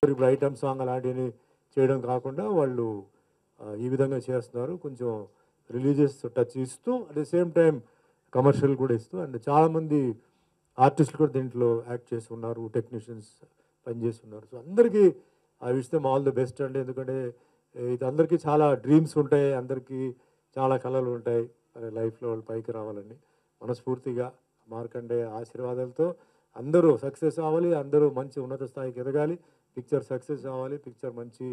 ఇప్పుడు item song అలాంటివి చేయడం కాకుండా వాళ్ళు ఈ విధంగా చేస్తున్నారు. కొంచెం రిలీజియస్ టచ్ ఇస్తూ at the same time commercial కూడా ఇస్తూ, అండ్ చాలామంది ఆర్టిస్టులు కూడా దీంట్లో యాక్ట్ చేసి ఉన్నారు, టెక్నీషియన్స్ పనిచేసి ఉన్నారు. సో అందరికీ I wish them all the best అండి. ఎందుకంటే ఇది అందరికీ చాలా డ్రీమ్స్ ఉంటాయి, అందరికీ చాలా కళలు ఉంటాయి లైఫ్లో వాళ్ళు పైకి రావాలని. మనస్ఫూర్తిగా మార్కండేయ ఆశీర్వాదాలతో అందరూ సక్సెస్ అవ్వాలి, అందరూ మంచి ఉన్నత స్థాయికి ఎదగాలి, పిక్చర్ సక్సెస్ అవ్వాలి, పిక్చర్ మంచి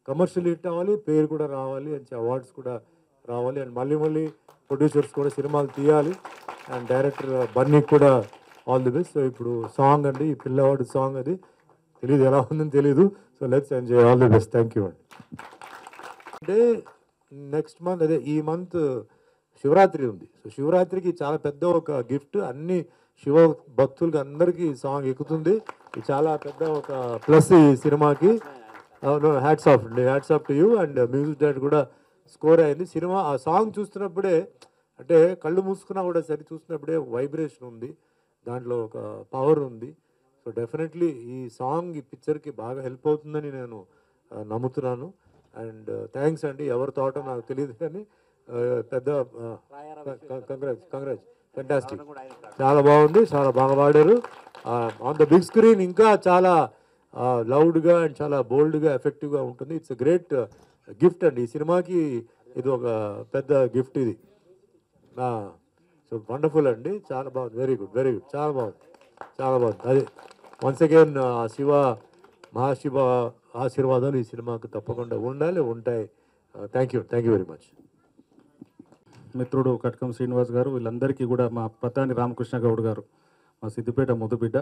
కమర్షియల్ హిట్ అవ్వాలి, పేరు కూడా రావాలి, మంచి అవార్డ్స్ కూడా రావాలి, అండ్ మళ్ళీ మళ్ళీ ప్రొడ్యూసర్స్ కూడా సినిమాలు తీయాలి, అండ్ డైరెక్టర్ బన్నీకి కూడా ఆల్ ది బెస్ట్. సో ఇప్పుడు సాంగ్ అండి, ఈ పిల్లవాడు సాంగ్ అది తెలీదు ఎలా ఉందని తెలీదు. So let's enjoy, all the best. Thank you అండి. అంటే నెక్స్ట్ మంత్, అదే ఈ మంత్ శివరాత్రి ఉంది. సో శివరాత్రికి చాలా పెద్ద ఒక గిఫ్ట్, అన్ని శివ భక్తులకి అందరికీ సాంగ్ ఎక్కుతుంది. ఇది చాలా పెద్ద ఒక ప్లస్ ఈ సినిమాకి. హ్యాట్స్ ఆఫ్ అండి, hats off to you. And music director కూడా స్కోర్ అయింది. సినిమా ఆ సాంగ్ చూస్తున్నప్పుడే, అంటే కళ్ళు మూసుకున్నా కూడా సరి చూస్తున్నప్పుడే వైబ్రేషన్ ఉంది, దాంట్లో ఒక పవర్ ఉంది. సో డెఫినెట్లీ ఈ సాంగ్ ఈ పిక్చర్కి బాగా హెల్ప్ అవుతుందని నేను నమ్ముతున్నాను. అండ్ థ్యాంక్స్ అండి, ఎవరి తోట నాకు తెలియదు కానీ పెద్ద కంగ్రాట్స్, ఫెంటాస్టిక్, చాలా బాగుంది, చాలా బాగా పాడారు. ఆన్ ద బిగ్ స్క్రీన్ ఇంకా చాలా లౌడ్గా అండ్ చాలా బోల్డ్గా ఎఫెక్టివ్గా ఉంటుంది. ఇట్స్ గ్రేట్ గిఫ్ట్ అండి ఈ సినిమాకి, ఇది ఒక పెద్ద గిఫ్ట్ ఇది. సో వండర్ఫుల్ అండి, చాలా బాగుంది, వెరీ గుడ్, వెరీ గుడ్, చాలా బాగుంది, చాలా బాగుంది. అది వన్స్ అగైన్ శివ మహాశివ ఆశీర్వాదాలు ఈ సినిమాకు తప్పకుండా ఉండాలి, ఉంటాయి. Thank you very much. మిత్రుడు కట్కం శ్రీనివాస్ గారు, వీళ్ళందరికీ కూడా మా ప్రతాని రామకృష్ణ గౌడ్ గారు, మా సిద్దిపేట ముద్దుబిడ్డ.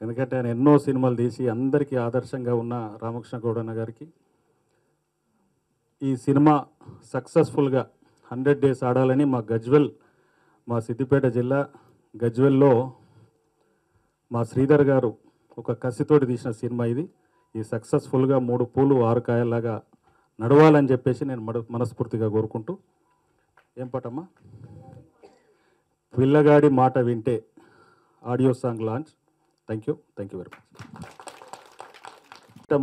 ఎందుకంటే ఆయన ఎన్నో సినిమాలు తీసి అందరికీ ఆదర్శంగా ఉన్న రామకృష్ణ గౌడ్ అన్న గారికి ఈ సినిమా సక్సెస్ఫుల్గా 100 days ఆడాలని మా గజ్వెల్, మా సిద్దిపేట జిల్లా గజ్వెల్లో మా శ్రీధర్ గారు ఒక కసితోటి తీసిన సినిమా ఇది. ఈ సక్సెస్ఫుల్గా 3 పూలు 6 కాయల్లాగా నడవాలని చెప్పేసి నేను మనస్ఫూర్తిగా కోరుకుంటూ, ఏం పాటమ్మా, పిల్లగాడి మాట వింటే audio song launch. Thank you very much.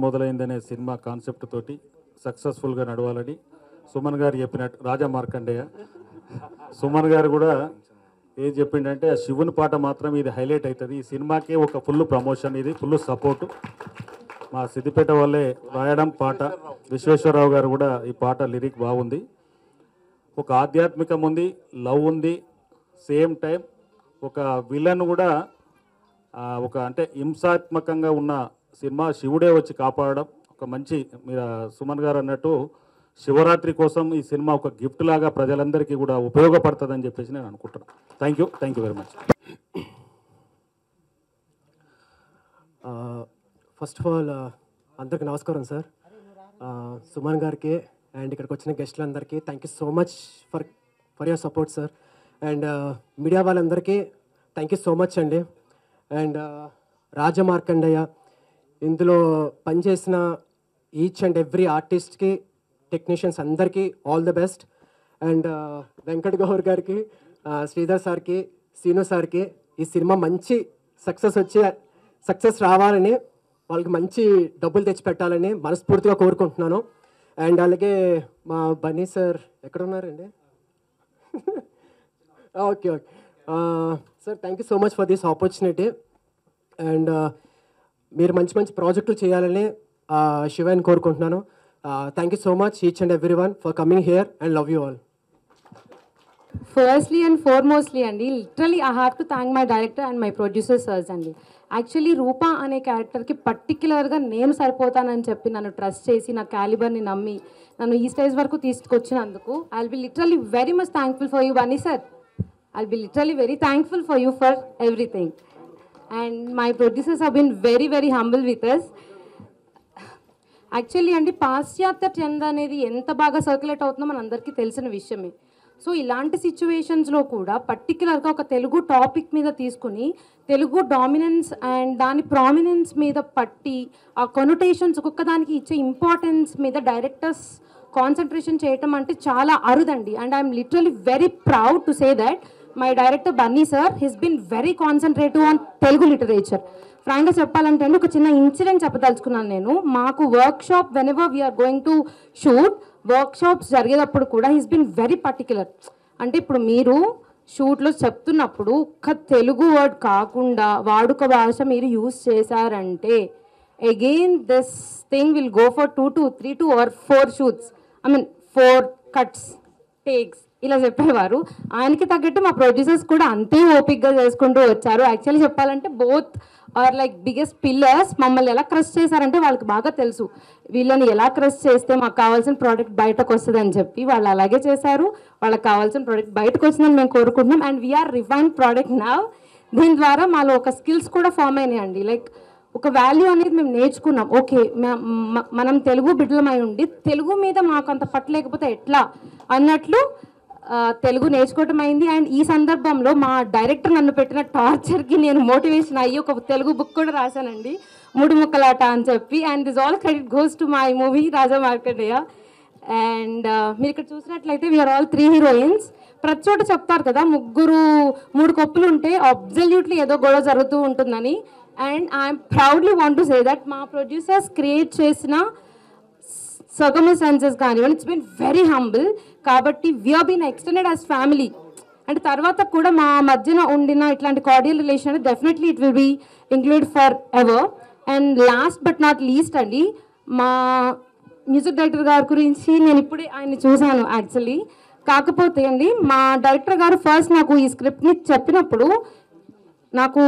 మొదలైందనే సినిమా కాన్సెప్ట్ తోటి సక్సెస్ఫుల్గా నడవాలని సుమన్ గారు చెప్పినట్టు, రాజా మార్కండేయ సుమన్ గారు కూడా ఏం చెప్పిండంటే, ఆ శివుని పాట మాత్రం ఇది హైలైట్ అవుతుంది, ఈ సినిమాకి ఒక ఫుల్ ప్రమోషన్, ఇది ఫుల్ సపోర్టు. మా సిద్దిపేట వాళ్ళే రాయడం పాట, విశ్వేశ్వరరావు గారు కూడా ఈ పాట లిరిక్ బాగుంది. ఒక ఆధ్యాత్మికం ఉంది, లవ్ ఉంది, సేమ్ టైం ఒక విలన్ కూడా ఒక అంటే హింసాత్మకంగా ఉన్న సినిమా, శివుడే వచ్చి కాపాడడం ఒక మంచి, సుమన్ గారు అన్నట్టు శివరాత్రి కోసం ఈ సినిమా ఒక గిఫ్ట్ లాగా ప్రజలందరికీ కూడా ఉపయోగపడుతుందని చెప్పేసి నేను అనుకుంటున్నాను. Thank you very much. First of all అందరికీ నమస్కారం సార్. సుమన్ గారికి అండ్ ఇక్కడికి వచ్చిన గెస్టులందరికీ thank you so much for your support sir. And media వాళ్ళందరికీ థ్యాంక్ యూ సో మచ్ అండి. అండ్ రాజమార్కండయ్య, ఇందులో పనిచేసిన ఈచ్ అండ్ ఎవ్రీ ఆర్టిస్ట్కి, టెక్నీషియన్స్ అందరికీ all the best. And Venkat Gaur గారికి, శ్రీధర్ సార్కి, సీను సార్కి ఈ సినిమా మంచి సక్సెస్ రావాలని, వాళ్ళకి మంచి డబ్బులు తెచ్చిపెట్టాలని మనస్ఫూర్తిగా కోరుకుంటున్నాను. అండ్ అలాగే మా బన్నీ సార్ ఎక్కడ ఉన్నారండి? Okay sir, thank you so much for this opportunity. And మీరు మంచి ప్రాజెక్టులు చేయాలని శివాని కోరుకుంటున్నాను. Thank you so much each and every one for coming here and love you all. Firstly and foremostly అండి, literally I have to thank my director and my producer sirs అండి. Actually Rupa అనే క్యారెక్టర్కి పర్టిక్యులర్గా నేను సరిపోతానని చెప్పి నన్ను ట్రస్ట్ చేసి, నా క్యాలిబర్ని నమ్మి నన్ను ఈ స్టేజ్ వరకు తీసుకొచ్చినందుకు I will be literally very much thankful for you Bunny sir. I will be literally very thankful for you for everything. And my producers have been very humble with us. Actually అండి, పాశ్చాత్య trend అనేది ఎంత బాగా circulate అవుతుందో మన అందరికీ తెలిసిన విషయమే. సో ఇలాంటి సిచ్యువేషన్స్లో కూడా పర్టికులర్గా ఒక తెలుగు టాపిక్ మీద తీసుకుని తెలుగు డామినెన్స్ అండ్ దాని ప్రామినెన్స్ మీద పట్టి, ఆ కొనోటేషన్స్ ఒక్కొక్క దానికి ఇచ్చే ఇంపార్టెన్స్ మీద డైరెక్టర్స్ కాన్సన్ట్రేషన్ చేయటం అంటే చాలా అరుదండి. And I'm literally very proud to say that my director Bunny sir his been very concentrative on Telugu literature. ఫ్రాంక్గా చెప్పాలంటే అండి, ఒక చిన్న ఇన్సిడెంట్ చెప్పదలుచుకున్నాను నేను. మాకు workshop whenever we are going to shoot, workshops జరిగేటప్పుడు కూడా హీస్ బీన్ వెరీ పర్టిక్యులర్. అంటే ఇప్పుడు మీరు షూట్లో చెప్తున్నప్పుడు ఒక్క తెలుగు వర్డ్ కాకుండా వాడుక భాష మీరు యూజ్ చేశారంటే again this thing will go for 2 to 3 to or 4 shoots, I mean 4 cuts, takes ఇలా చెప్పేవారు. ఆయనకి తగ్గట్టు మా ప్రొడ్యూసర్స్ కూడా అంతే ఓపిక్గా చేసుకుంటూ వచ్చారు. యాక్చువల్లీ చెప్పాలంటే both are like biggest pillars. మమ్మల్ని ఎలా క్రష్ చేశారంటే వాళ్ళకి బాగా తెలుసు, వీళ్ళని ఎలా క్రష్ చేస్తే మాకు కావాల్సిన ప్రోడక్ట్ బయటకు వస్తుంది అని చెప్పి వాళ్ళు అలాగే చేశారు. వాళ్ళకి కావాల్సిన ప్రోడక్ట్ బయటకు వచ్చిందని మేము కోరుకుంటున్నాం. And we are refine product now. దీని ద్వారా మాలో ఒక స్కిల్స్ కూడా ఫామ్ అయినాయండి. లైక్ ఒక వాల్యూ అనేది మేము నేర్చుకున్నాం. ఓకే, మనం తెలుగు బిడ్డలమై ఉండి తెలుగు మీద మాకు అంత పట్టలేకపోతే ఎట్లా అన్నట్లు తెలుగు నేర్చుకోవటం అయింది. అండ్ ఈ సందర్భంలో మా డైరెక్టర్ నన్ను పెట్టిన టార్చర్కి నేను మోటివేషన్ అయ్యి ఒక తెలుగు బుక్ కూడా రాశానండి, 3 ముక్కలాట అని చెప్పి. And this all credit goes to my movie Raja Markandeya. And మీరు ఇక్కడ చూసినట్లయితే వీఆర్ ఆల్ 3 హీరోయిన్స్. ప్రతి చోట చెప్తారు కదా, 3 కప్పులు ఉంటే అబ్జల్యూట్లీ ఏదో గొడవ జరుగుతూ ఉంటుందని. And I'm proudly want to say that మా ప్రొడ్యూసర్స్ క్రియేట్ చేసిన సర్కమ్స్టాన్సెస్ కానివ్వండి, ఇట్స్ బీన్ వెరీ హంబుల్. కాబట్టి we are been extended as family. And తర్వాత కూడా మా మధ్యన ఉండిన ఇట్లాంటి cordial relation definitely it will be include forever. And last but not least అండి, మా మ్యూజిక్ డైరెక్టర్ గారి గురించి నేను ఇప్పుడే ఆయన్ని చూశాను యాక్చువల్లీ. కాకపోతే అండి, మా డైరెక్టర్ గారు ఫస్ట్ నాకు ఈ స్క్రిప్ట్ని చెప్పినప్పుడు నాకు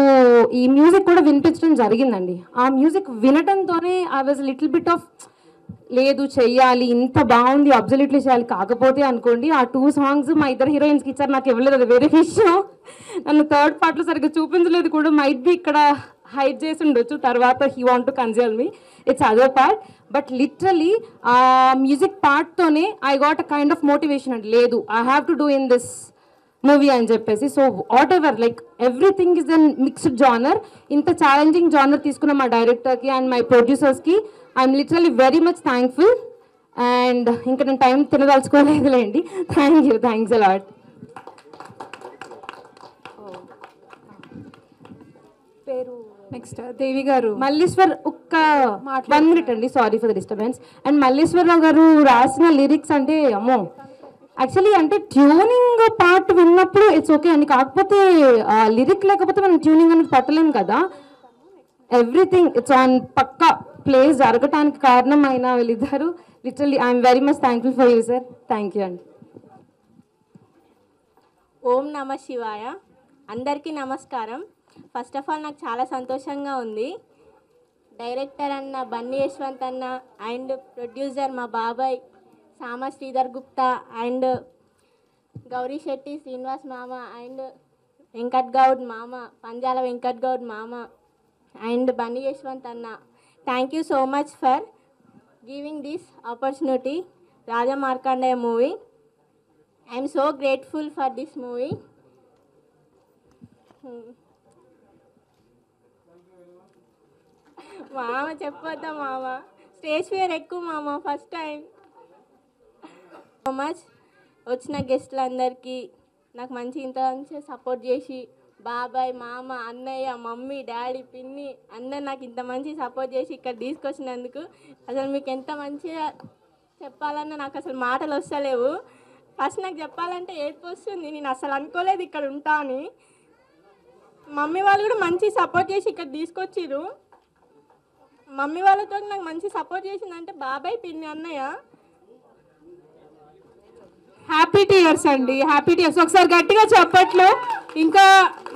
ఈ మ్యూజిక్ కూడా వినిపించడం జరిగిందండి. ఆ మ్యూజిక్ వినటంతోనే I was little bit off లేదు చెయ్యాలి, ఇంత బాగుంది, అబ్జల్యూట్లీ చేయాలి. కాకపోతే అనుకోండి, ఆ 2 సాంగ్స్ మా ఇద్దరు హీరోయిన్స్కి ఇచ్చారు, నాకు ఇవ్వలేదు, అది వేరే విషయం. నన్ను థర్డ్ పార్ట్లో సరిగ్గా చూపించలేదు కూడా, మైట్ బి ఇక్కడ హైడ్ చేసి ఉండొచ్చు, తర్వాత he want to console me, it's other part. But literally ఆ మ్యూజిక్ పార్ట్తోనే I got a kind of motivation అండి, లేదు I have to do in this movie అని చెప్పేసి. So whatever, like everything is an mixed genre. ఇంత challenging genre తీసుకున్న మా డైరెక్టర్కి అండ్ మై ప్రొడ్యూసర్స్కి I'm literally very much thankful. And ఇంకా నేను టైం తినదలుచుకోలేదులేండి. Thanks a lot. పేరు నెక్స్ట్ దేవి గారు. మల్లేశ్వర్, ఒక్క 1 minute అండి, sorry for the disturbance. And Malleswararao గారు రాసిన లిరిక్స్ అంటే అమ్మో, యాక్చువల్లీ అంటే ట్యూనింగ్ పార్ట్ విన్నప్పుడు ఇట్స్ ఓకే అండి, కాకపోతే లిరిక్ లేకపోతే మనం ట్యూనింగ్ అనేది పట్టలేము కదా. ఎవ్రీథింగ్ ఇట్స్ ఆన్ పక్కా ప్లేస్ జరగటానికి కారణమైన వీళ్ళిద్దరు. Literally I'm very much thankful for you sir. Thank you అండి. ఓం నమ శివాయ. అందరికీ నమస్కారం. ఫస్ట్ ఆఫ్ ఆల్ నాకు చాలా సంతోషంగా ఉంది. డైరెక్టర్ అన్న బన్నీ యశ్వంత్ అన్న అండ్ ప్రొడ్యూసర్ మా బాబాయ్ సామ శ్రీధర్ గుప్తా అండ్ గౌరీ శెట్టి శ్రీనివాస్ మామ అండ్ వెంకట్ గౌడ్ మామ, పంజాల వెంకట్ గౌడ్ మామ అండ్ బన్నీ యశ్వంత్ అన్న, thank you so much for giving this opportunity Raja Markandeya movie. I'm so grateful for this movie. మామ చెప్పొద్దా మామ, స్టేజ్ ఫియర్ ఎక్కువ మామ, ఫస్ట్ టైం. సో మచ్ వచ్చిన గెస్టులందరికీ నాకు ఇంత మంచిగా సపోర్ట్ చేసి, బాబాయ్, మామ, అన్నయ్య, మమ్మీ, డాడీ, పిన్ని అందరు నాకు ఇంత మంచి సపోర్ట్ చేసి ఇక్కడ తీసుకొచ్చినందుకు అసలు మీకు ఎంత మంచిగా చెప్పాలన్నా నాకు అసలు మాటలు వస్తలేవు. ఫస్ట్ నాకు చెప్పాలంటే ఏడుపు వస్తుంది, నేను అసలు అనుకోలేదు ఇక్కడ ఉంటా అని. మమ్మీ వాళ్ళు కూడా మంచి సపోర్ట్ చేసి ఇక్కడ తీసుకొచ్చిర్రు. మమ్మీ వాళ్ళతో నాకు మంచి సపోర్ట్ చేసిందంటే బాబాయ్, పిన్ని, అన్నయ్య. హ్యాపీ టీయర్స్ అండి, హ్యాపీ టీయర్స్. ఒకసారి గట్టిగా చెప్పట్లు. ఇంకా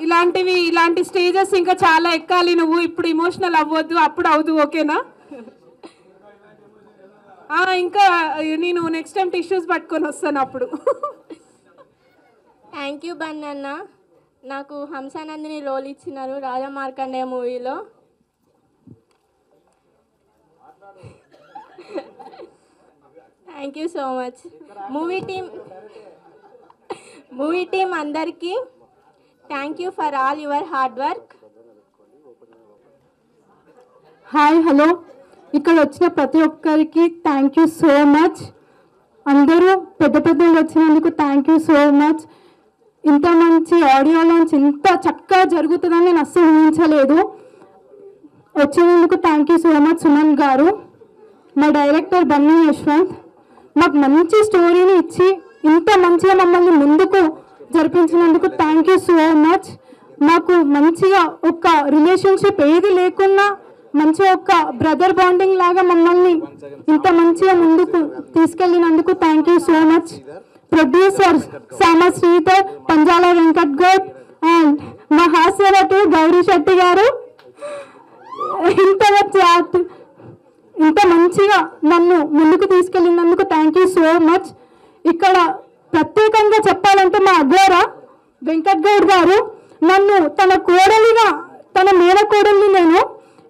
ఇలాంటి స్టేజెస్ ఇంకా చాలా ఎక్కాలి నువ్వు. ఇప్పుడు ఇమోషనల్ అవ్వద్దు, అప్పుడు అవుదు, ఓకేనా? ఇంకా నేను నెక్స్ట్ టైం టిష్యూస్ పట్టుకొని వస్తాను అప్పుడు. థ్యాంక్ యూ బన్నీ అన్న, నాకు హంసానందిని రోల్ ఇచ్చినారు రాజా మార్కండేయ మూవీలో. Thank you so much. Movie team అందరికీ thank you for all your hard work. Hi, hello. ఇక్కడ వచ్చిన ప్రతి ఒక్కరికి థ్యాంక్ యూ సో మచ్. అందరూ పెద్ద పెద్దలు వచ్చినందుకు థ్యాంక్ యూ సో మచ్. ఇంత మంచి ఆడియో లాంచ్ ఇంత చక్కగా జరుగుతుందని నేను అస్సలు ఊహించలేదు. వచ్చినందుకు thank you so much Suman గారు. మా డైరెక్టర్ బన్నీ యశ్వంత్ మాకు మంచి స్టోరీని ఇచ్చి ఇంత మంచిగా మమ్మల్ని ముందుకు జరిపించినందుకు థ్యాంక్ యూ సో మచ్. మాకు మంచిగా ఒక రిలేషన్షిప్ ఏది లేకున్నా మంచిగా ఒక బ్రదర్ బాండింగ్ లాగా మమ్మల్ని ఇంత మంచిగా ముందుకు తీసుకెళ్ళినందుకు thank you so much. Producer Sama Sridhar, Panjala Venkat Goud and మా హాస్య నటుడు గౌరీ శెట్టి గారు ఇంత మంచిగా నన్ను ముందుకు తీసుకెళ్ళినందుకు థ్యాంక్ యూ సో మచ్. ఇక్కడ ప్రత్యేకంగా చెప్పాలంటే మా అఘోర వెంకట్ గౌడ్ గారు నన్ను తన కోడలిగా, తన మేనకోడల్ని నేను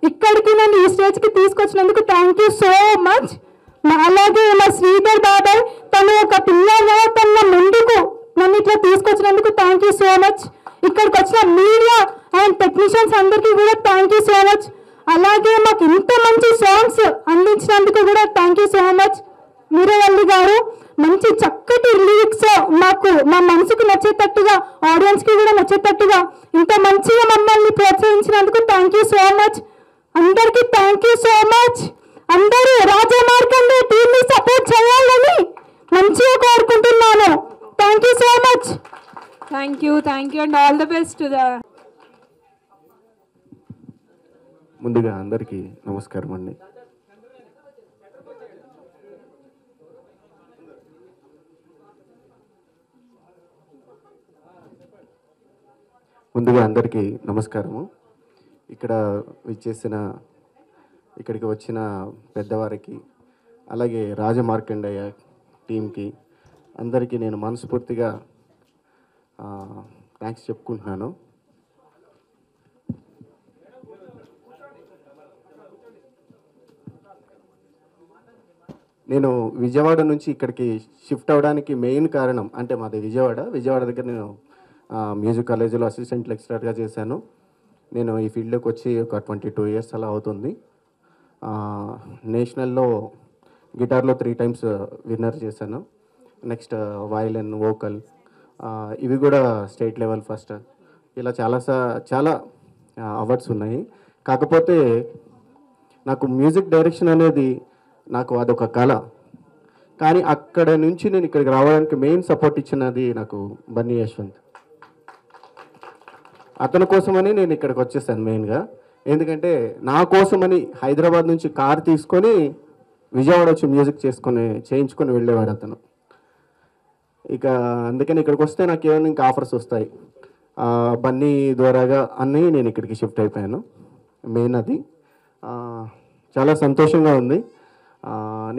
ఇక్కడికి నన్ను ఈ స్టేజ్కి తీసుకొచ్చినందుకు థ్యాంక్ యూ సో మచ్. అలాగే మా శ్రీధర్ బాబాయ్ తను ఒక పిల్లగా తన ముందుకు నన్ను ఇట్లా తీసుకొచ్చినందుకు థ్యాంక్ యూ సో మచ్. ఇక్కడికి వచ్చిన మీడియా అండ్ టెక్నీషియన్స్ అందరికీ కూడా థ్యాంక్ యూ సో మచ్. అలాగే మాకు ఇంత మంచి సాంగ్స్ అందించినందుకు కూడా థ్యాంక్ యూ సో మచ్. మీరవల్లి గారు మంచి చక్కటి లిరిక్స్ మాకు మా మనసుకు నచ్చేటట్టుగా, ఆడియన్స్కి కూడా నచ్చేటట్టుగా ఇంత మంచిగా మమ్మల్ని ప్రోత్సహించినందుకు థ్యాంక్ యూ సో మచ్. అందరికీ థ్యాంక్ యూ సో మచ్. అందరూ రాజా మార్కండే టీంని సపోర్ట్ చేయాలని మంచిగా కోరుకుంటున్నాను. Thank you so much. Thank you and all the best to the. ముందుగా అందరికీ నమస్కారం అండి. ఇక్కడ ఇక్కడికి వచ్చిన పెద్దవారికి, అలాగే రాజమార్కండయ్య టీంకి అందరికీ నేను మనస్ఫూర్తిగా థ్యాంక్స్ చెప్పుకుంటున్నాను. నేను విజయవాడ నుంచి ఇక్కడికి షిఫ్ట్ అవ్వడానికి మెయిన్ కారణం అంటే మాది విజయవాడ దగ్గర నేను మ్యూజిక్ కాలేజీలో అసిస్టెంట్ లెక్చరర్గా చేశాను. నేను ఈ ఫీల్డ్లోకి వచ్చి ఒక 22 years అలా అవుతుంది. నేషనల్లో గిటార్లో 3 times విన్నర్ చేశాను. నెక్స్ట్ వయలిన్, వోకల్ ఇవి కూడా స్టేట్ లెవెల్ ఫస్ట్. ఇలా చాలా అవార్డ్స్ ఉన్నాయి. కాకపోతే నాకు మ్యూజిక్ డైరెక్షన్ అనేది నాకు అదొక కళ. కానీ అక్కడ నుంచి నేను ఇక్కడికి రావడానికి మెయిన్ సపోర్ట్ ఇచ్చినది నాకు బన్నీ యశ్వంత్. అతని కోసమని నేను ఇక్కడికి వచ్చేసాను మెయిన్గా. ఎందుకంటే నా కోసమని హైదరాబాద్ నుంచి కార్ తీసుకొని విజయవాడ వచ్చి మ్యూజిక్ చేయించుకొని వెళ్ళేవాడు అతను. ఇక అందుకని ఇక్కడికి వస్తే నాకు ఏమైనా ఇంకా ఆఫర్స్ వస్తాయి. బన్నీ ద్వారాగా అన్నీ నేను ఇక్కడికి షిఫ్ట్ అయిపోయాను. మెయిన్ అది చాలా సంతోషంగా ఉంది.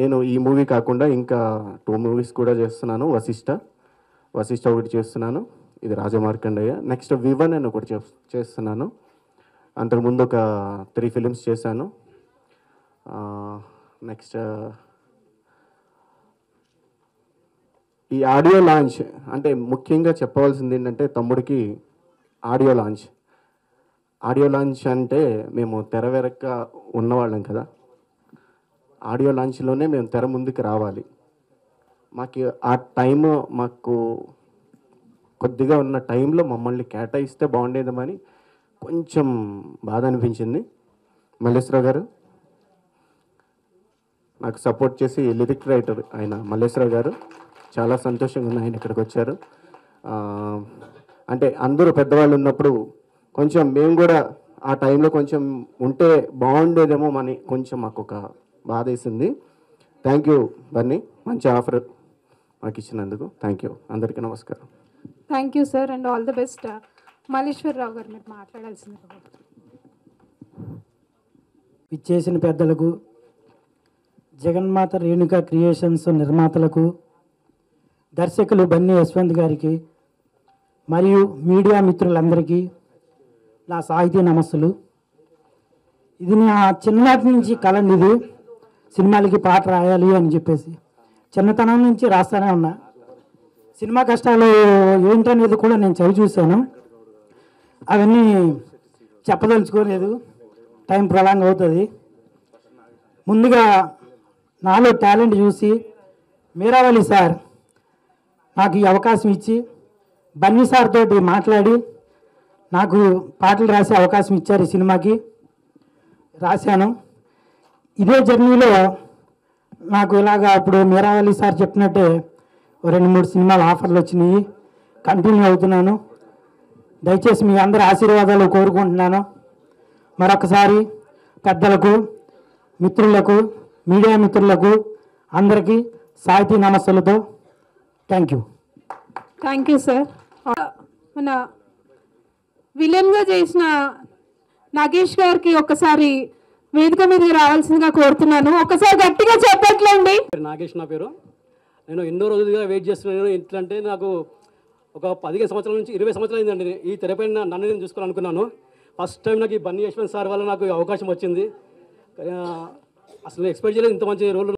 నేను ఈ మూవీ కాకుండా ఇంకా 2 movies కూడా చేస్తున్నాను. వశిష్ట ఒకటి చేస్తున్నాను, ఇది రాజమార్కండయ్య. నెక్స్ట్ V1 అని ఒకటి చేస్తున్నాను. అంతకుముందు ఒక 3 films చేశాను. నెక్స్ట్ ఈ ఆడియో లాంచ్ అంటే ముఖ్యంగా చెప్పవలసింది ఏంటంటే తమ్ముడికి ఆడియో లాంచ్ అంటే మేము తెర వెనక ఉన్నవాళ్ళం కదా. ఆడియో లాంచ్లోనే మేము తెర ముందుకు రావాలి. మాకు ఆ టైం మాకు కొద్దిగా ఉన్న టైంలో మమ్మల్ని కేటాయిస్తే బాగుండేదేమని కొంచెం బాధ అనిపించింది. మల్లేశ్వరరావు గారు నాకు సపోర్ట్ చేసి లిరిక్ రైటర్ ఆయన మల్లేశ్వరరావు గారు, చాలా సంతోషంగా ఉంది ఆయన ఇక్కడికి వచ్చారు. అంటే అందరూ పెద్దవాళ్ళు ఉన్నప్పుడు కొంచెం మేము కూడా ఆ టైంలో కొంచెం ఉంటే బాగుండేదేమో అని కొంచెం మాకు ఒక బాధ వేసింది. థ్యాంక్ యూ బన్నీ, మంచి ఆఫర్ మాకు ఇచ్చినందుకు థ్యాంక్ యూ. అందరికీ నమస్కారం. Thank you sir and all the best. Malleswara Rao గారు మీరు మాట్లాడాల్సింది. ఇచ్చేసిన పెద్దలకు, జగన్మాత రేణుకా క్రియేషన్స్ నిర్మాతలకు, దర్శకులు బన్నీ యశ్వంత్ గారికి మరియు మీడియా మిత్రులందరికీ నా సాహితీ నమస్సులు. ఇది నా చిన్ననాటి నుంచి కలండి. ఇది సినిమాలకి పాట రాయాలి అని చెప్పేసి చిన్నతనం నుంచి రాస్తూనే ఉన్నా. సినిమా కష్టాలు ఏంటనేది కూడా నేను చదివి చూశాను. అవన్నీ చెప్పదలుచుకోలేదు, టైం ప్రొలాంగ్ అవుతుంది. ముందుగా నాలో టాలెంట్ చూసి మీరావళి సార్ నాకు ఈ అవకాశం ఇచ్చి బన్నీ సార్ తోటి మాట్లాడి నాకు పాటలు రాసే అవకాశం ఇచ్చారు. ఈ సినిమాకి రాశాను. ఇదే జర్నీలో నాకు ఇలాగా అప్పుడు మీరావళి సార్ చెప్పినట్టే 2-3 సినిమాల ఆఫర్లు వచ్చినాయి. కంటిన్యూ అవుతున్నాను. దయచేసి మీ అందరి ఆశీర్వాదాలు కోరుకుంటున్నాను. మరొకసారి పెద్దలకు, మిత్రులకు, మీడియా మిత్రులకు అందరికీ సాహితీ నమస్సులతో thank you. Thank you sir. మన విలన్గా చేసిన నాగేష్ గారికి ఒకసారి వేదిక మీదకి రావాల్సిందిగా కోరుతున్నాను. ఒకసారి గట్టిగా చెప్పట్లేండి. నాగేష్ నా పేరు. నేను ఎన్నో రోజులుగా వెయిట్ చేస్తున్నాను. ఎట్లా అంటే నాకు ఒక 15 సంవత్సరాల నుంచి 20 సంవత్సరాలు అయిందండి ఈ తెరపైన నన్ను నేను చూసుకోవాలనుకున్నాను. ఫస్ట్ టైం నాకు ఈ బన్నీ యశ్వంత్ సార్ వల్ల నాకు అవకాశం వచ్చింది. అసలు ఎక్స్పెక్ట్ చేయలేదు ఇంత మంచి రోల్